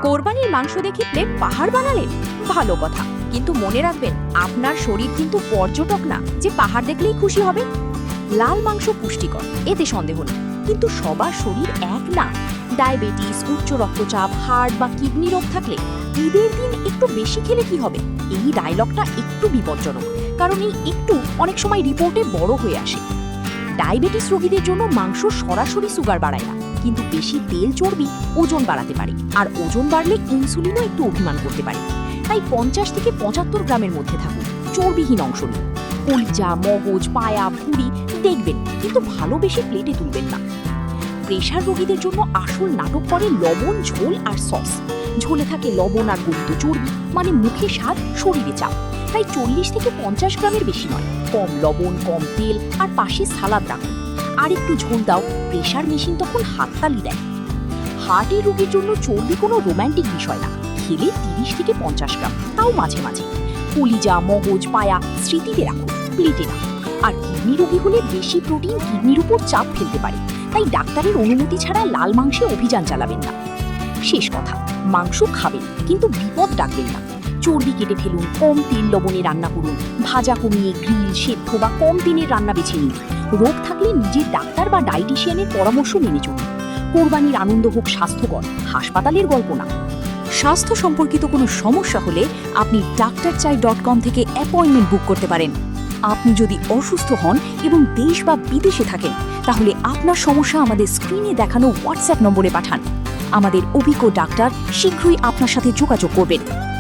কোরবানির মাংস দেখে প্লেট পাহাড় বানালেন, ভালো কথা, কিন্তু মনে রাখবেন আপনার শরীর কিন্তু পর্যটক না যে পাহাড় দেখলেই খুশি হবে। লাল মাংস পুষ্টিকর, এতে সন্দেহ নেই, কিন্তু সবার শরীর এক না। ডায়াবেটিস, উচ্চ রক্তচাপ, হার্ট বা কিডনি রোগ থাকলে ঈদের দিন একটু বেশি খেলে কি হবে, এই ডায়লগটা একটু বিপজ্জনক, কারণ এই একটু অনেক সময় রিপোর্টে বড় হয়ে আসে। ডায়াবেটিস রোগীদের জন্য মাংস সরাসরি সুগার বাড়ায় না, কিন্তু বেশি তেল চর্বি ওজন বাড়াতে পারে, আর ওজন বাড়লে ইনসুলিনও একটু অভিমান করতে পারে। তাই 50 থেকে 75 গ্রামের মধ্যে থাকুন, চর্বিহীন অংশ নিন। কলিজা, মগজ, পায়া, ভুঁড়ি দেখবেন, কিন্তু ভালো বেশি প্লেটে তুলবেন না। প্রেশার রোগীদের জন্য আসল নাটক করে লবণ, ঝোল আর সস। ঝোলে থাকে লবণ আর গলিত চর্বি, মানে মুখে স্বাদ, শরীরে চাপ। তাই 40 থেকে 50 গ্রামের বেশি নয়। কম লবণ, কম তেল আর পাশে সালাদ রাখুন। আর একটু ঝোল দাও, প্রেশার মেশিন তখন হাততালি দেয়। হার্টের রোগীর জন্য চর্বি কোনো রোম্যান্টিক বিষয় না, খেলে 30 থেকে 50 গ্রাম, তাও মাঝে মাঝে। কলিজা, মগজ, পায়া স্মৃতিতে রাখুন, প্লেটে না। আর কিডনি রোগী হলে বেশি প্রোটিন কিডনির উপর চাপ ফেলতে পারে, তাই ডাক্তারের অনুমতি ছাড়া লাল মাংসে অভিযান চালাবেন না। শেষ কথা, মাংস খাবেন, কিন্তু বিপদ ডাকবেন না। চর্বি কেটে ফেলুন, কম তেল লবণে রান্না করুন, ভাজা কমিয়ে গ্রিল, সেদ্ধ বা কম দিনের রান্না বেছে নিন। রোগ থাকলে নিজের ডাক্তার বা ডায়েটিশিয়ানের পরামর্শ মেনে চলুন। কোরবানির আনন্দ হোক স্বাস্থ্যকর, হাসপাতালের গল্প না। স্বাস্থ্য সম্পর্কিত কোনো সমস্যা হলে আপনি doctorchai.com থেকে অ্যাপয়েন্টমেন্ট বুক করতে পারেন। আপনি যদি অসুস্থ হন এবং দেশ বা বিদেশে থাকেন, তাহলে আপনার সমস্যা আমাদের স্ক্রিনে দেখানো হোয়াটসঅ্যাপ নম্বরে পাঠান। আমাদের অভিজ্ঞ ডাক্তার শীঘ্রই আপনার সাথে যোগাযোগ করবেন।